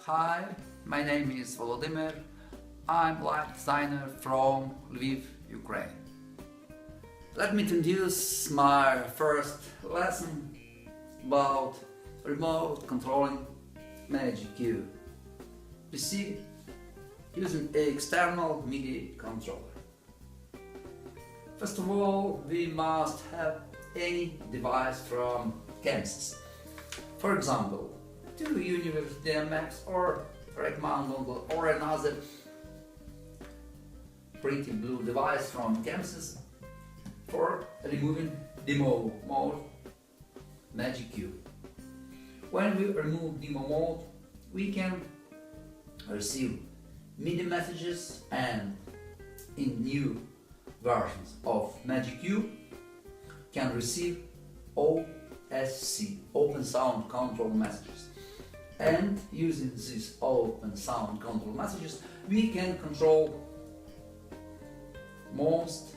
Hi, my name is Volodymyr. I'm light designer from Lviv, Ukraine. Let me introduce my first lesson about remote controlling MagicQ PC using an external MIDI controller. First of all, we must have any device from Chamsys. For example, two Universe DMX or rack mount dongle or another pretty blue device from Chamsys for removing demo mode MagicQ. When we remove demo mode, we can receive MIDI messages, and in new versions of MagicQ can receive OSC, Open Sound Control messages. And using these Open Sound Control messages, we can control most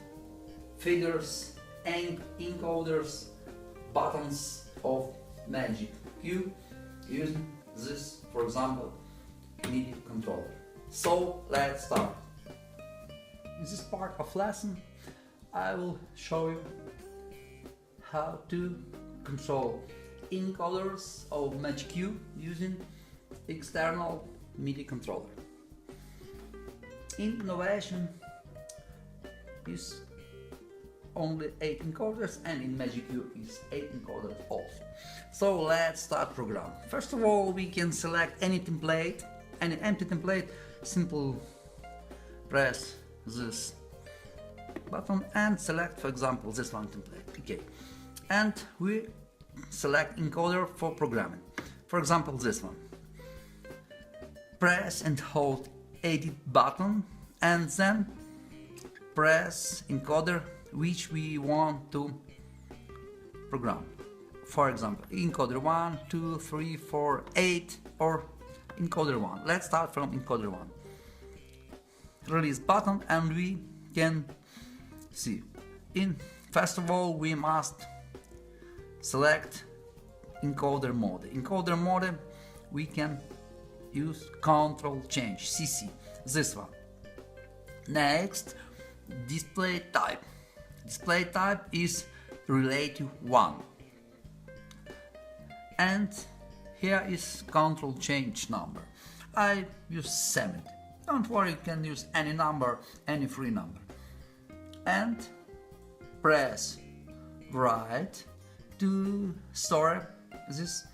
figures and encoders, buttons of MagicQ using this, for example, MIDI controller. So let's start. In this part of lesson, I will show you how to control encoders of MagicQ using external MIDI controller. In Novation is only 8 encoders, and in MagicQ is 8 encoders also. So let's start program. First of all, we can select any template, any empty template. Simple press this button and select, for example, this one template. Okay, and we select encoder for programming. For example, this one. Press and hold edit button and then press encoder which we want to program. For example, encoder 1, 2, 3, 4, 8 or encoder 1. Let's start from encoder 1. Release button and we can see. First of all, we must select encoder mode. Encoder mode we can use Control Change CC, this one. Next, display type. Display type is relative 1. And here is Control Change number. I use 70. Don't worry, you can use any number, any free number. And press right to store this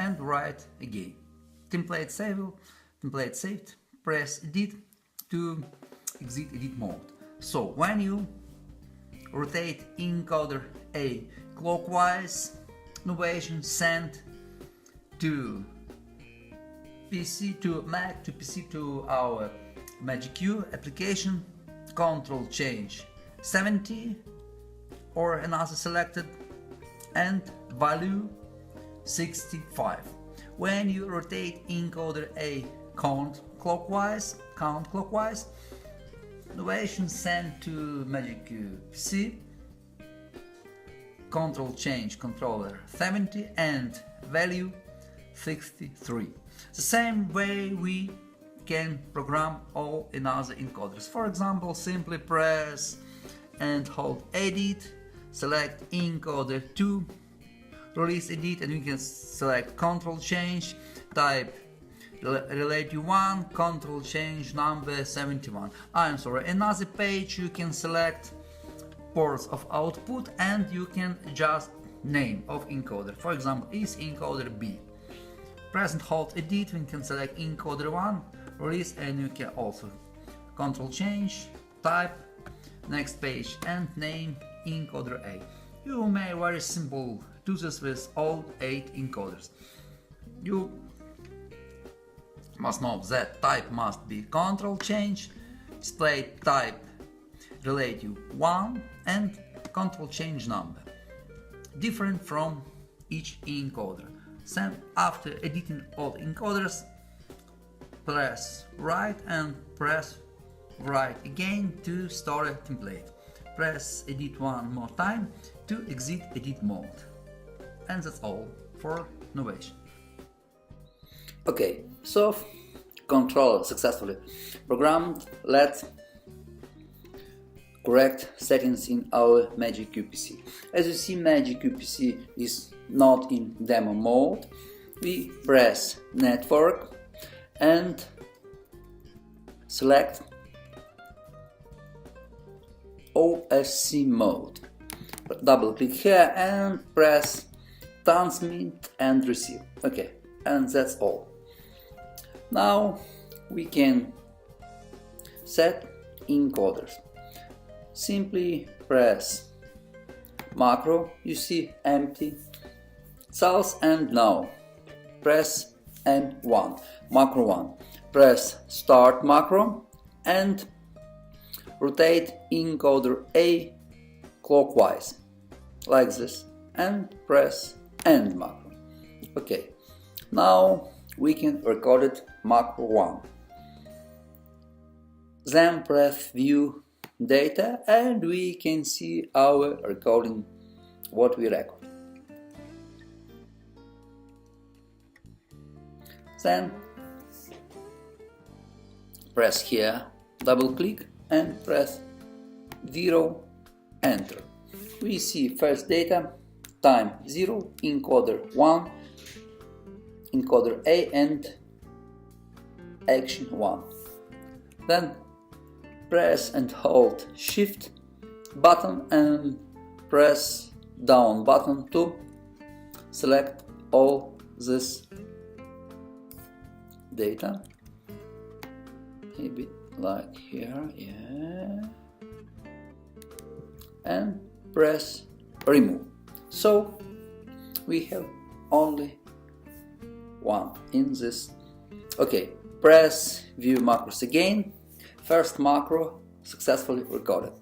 and write again. Template saved, press edit to exit edit mode. So when you rotate encoder A clockwise, Novation send to PC to Mac to PC to our MagicQ application, Control Change 70 or another selected and value 65. When you rotate encoder A counterclockwise, Novation send to MagicQ PC, Control Change controller 70 and value 63. The same way we can program all another encoders. For example, simply press and hold edit, select encoder 2, release edit, and you can select Control Change, type relative 1, Control Change number 71. I'm sorry, another page you can select ports of output and you can adjust name of encoder. For example, is encoder B. Press and hold edit, you can select encoder 1, release, and you can also Control Change, type, next page and name encoder A. You may very simple do this with all 8 encoders. You must know that type must be Control Change, display type relative 1 and Control Change number, different from each encoder. Then after editing all encoders, press right and press right again to store a template. Press edit one more time to exit edit mode. And that's all for Novation. Okay, so controller successfully programmed. Let's correct settings in our MagicQ PC. As you see, MagicQ PC is not in demo mode. We press network and select OSC mode. Double click here and press transmit and receive. Okay, and that's all. Now we can set encoders. Simply press macro, you see empty cells, and now press M1, macro 1. Press start macro and rotate encoder A clockwise, like this, and press end macro. Okay, now we can record it macro 1. Then press view data and we can see our recording, what we record. Then press here, double click and press 0, enter. We see first data, time 0, encoder 1, encoder A and action 1. Then press and hold shift button and press down button to select all this data, maybe like here, yeah, and press remove. So we have only one in this. Okay, press view macros again. First macro successfully recorded.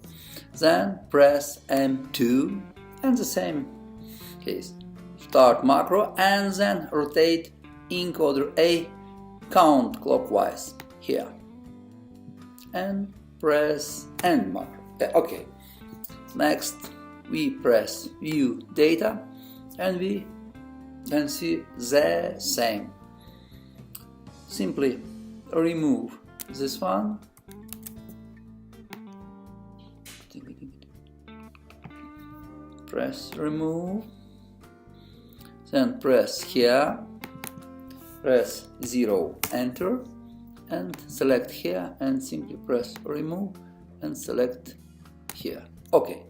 Then press M2 and the same case. Start macro and then rotate encoder A count clockwise here. And press end macro. Okay. Next we press view data and we can see the same. Simply remove this one. Press remove, then press here, press 0, enter, and select here and simply press remove and select here. Okay,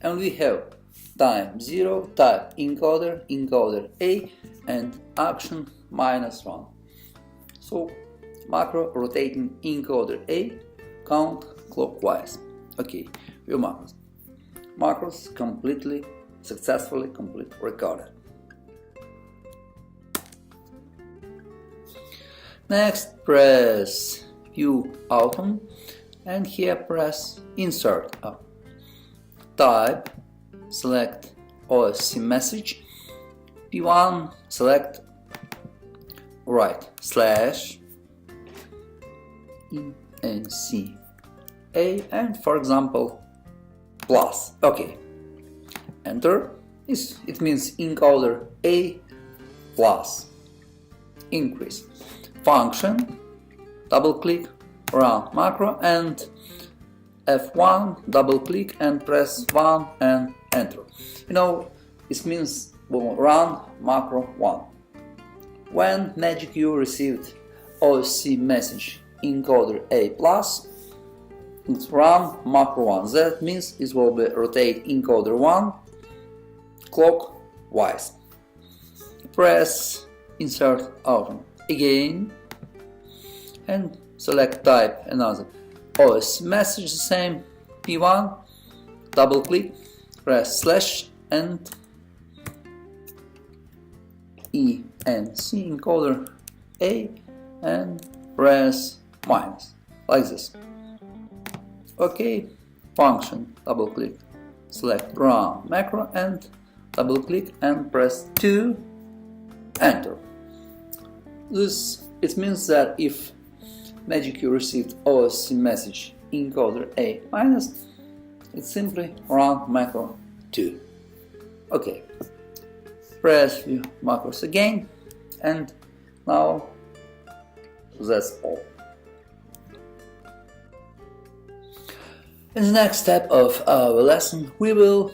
and we have time 0, type encoder, encoder A, and action -1. So macro rotating encoder A, count clockwise. Okay, view macros. Macros completely successfully recorded. Next press view autumn and here press insert up. Type, select OSC message, P1 select right slash ENC A and for example plus. Okay, enter. It means encoder A plus increase. Function, double click, run macro and F1, double click and press 1 and enter. You know, it means run macro 1. When MagicQ received OSC message encoder A plus, it's run macro 1. That means it will be rotate encoder 1 clockwise. Press insert autumn again and select type another OSC message, the same P1, double click, press slash and ENC encoder A and press minus like this. Okay, function, double click, select run macro and double click and press 2, enter. It means that if MagicQ received OSC message encoder A minus, it simply run macro 2. Okay, press view macros again and now That's all. In the next step of our lesson, we will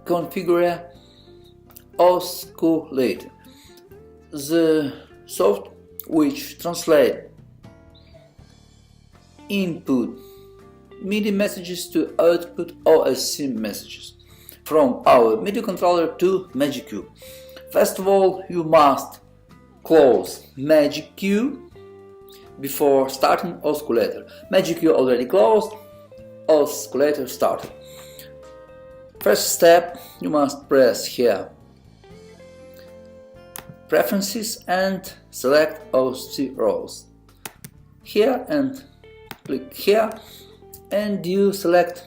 configure OSCulator, the software which translates input MIDI messages to output OSC messages from our MIDI controller to MagicQ. First of all, you must close MagicQ before starting OSCulator. MagicQ already closed, OSCulator started. First step, you must press here Preferences and select OSC rows here and click here, and you select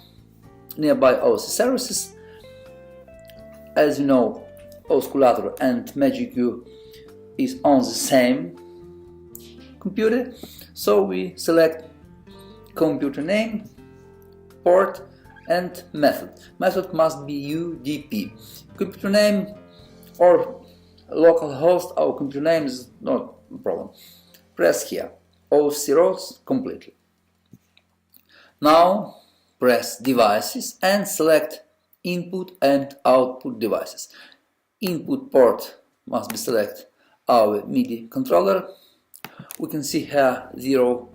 nearby OSC services. As you know, OSCulator and MagicQ is on the same computer, so we select computer name, port and method. Method must be UDP. Computer name or localhost, our computer name is not a problem. Press here OSC rows completely. Now press devices and select input and output devices. Input port must be select our MIDI controller. We can see here ZeRO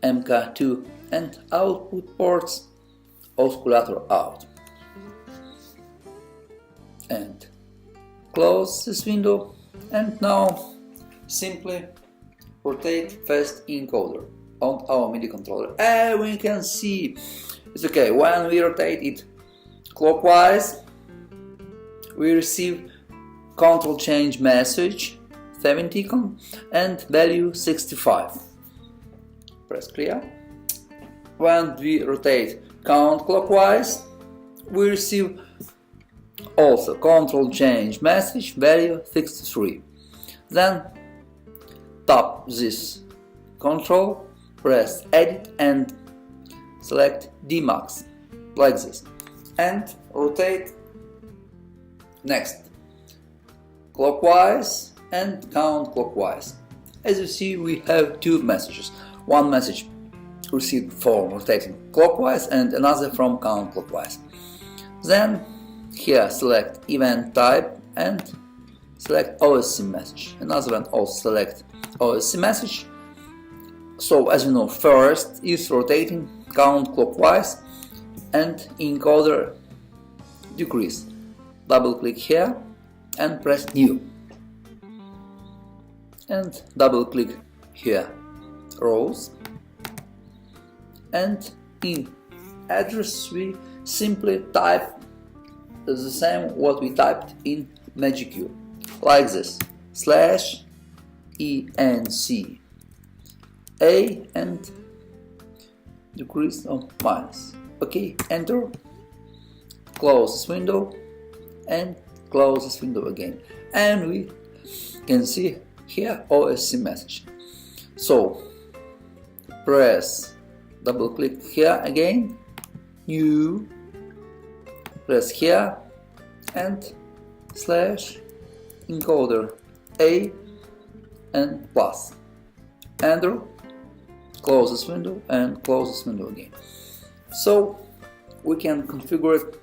SLMkII, and output ports OSCulator out. And close this window, and now simply rotate first encoder on our MIDI controller, and we can see it's okay. When we rotate it clockwise, we receive control change message 70 and value 65. Press clear. When we rotate counterclockwise, we receive also control change message value 63. Then tap this control, press edit and select Dmax like this, and rotate next clockwise and counterclockwise. As you see, we have two messages. One message received from rotating clockwise and another from counterclockwise. Then here select event type and select OSC message. Another one also select OSC message. So as you know, first is rotating counterclockwise and encoder decrease. Double click here and press new. And double click here rows, and in address we simply type the same what we typed in MagicQ, like this /enc a and decrease of minus. Okay, enter, close this window and close this window again, and we can see here OSC message. So press double click here again, new, press here and /encoder a and plus, enter, close this window and close this window again. So we can configure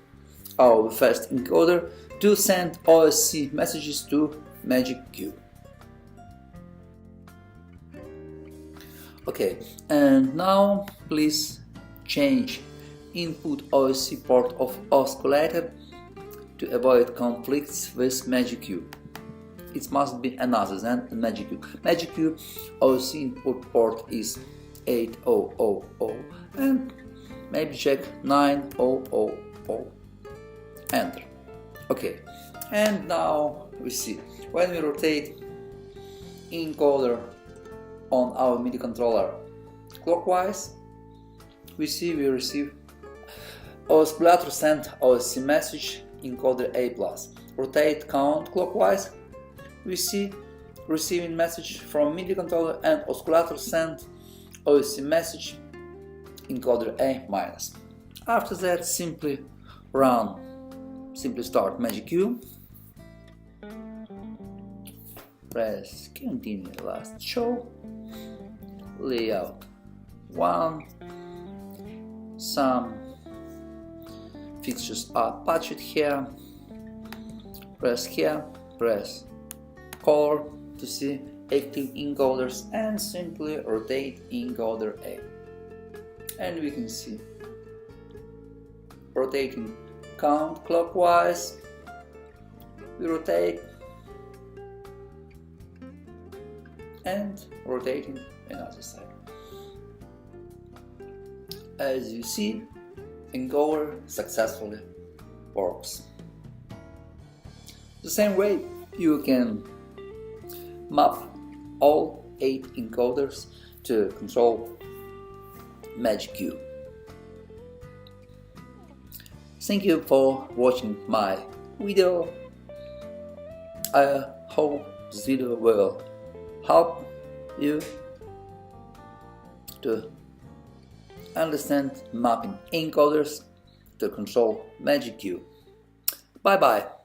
our fast encoder to send OSC messages to MagicQ. Okay, and now please change input OSC port of OSCulator to avoid conflicts with MagicQ. It must be another than MagicQ. MagicQ OSC input port is 8000 and maybe check 9000. Enter. Okay, and now we see when we rotate encoder on our MIDI controller clockwise, we see we receive OSCulator sent OSC message encoder A+. Rotate counterclockwise, we see receiving message from MIDI controller and OSCulator sent OSC message encoder A-. After that, simply start MagicQ, press continue last show, layout 1. Some fixtures are patched here. Press here, press color to see active encoders and simply rotate encoder A. And we can see rotating counterclockwise. We rotate and rotating another side. As you see, encoder successfully works. The same way you can map all 8 encoders to control MagicQ. Thank you for watching my video. I hope this video will help you to understand mapping encoders to control MagicQ. Bye bye.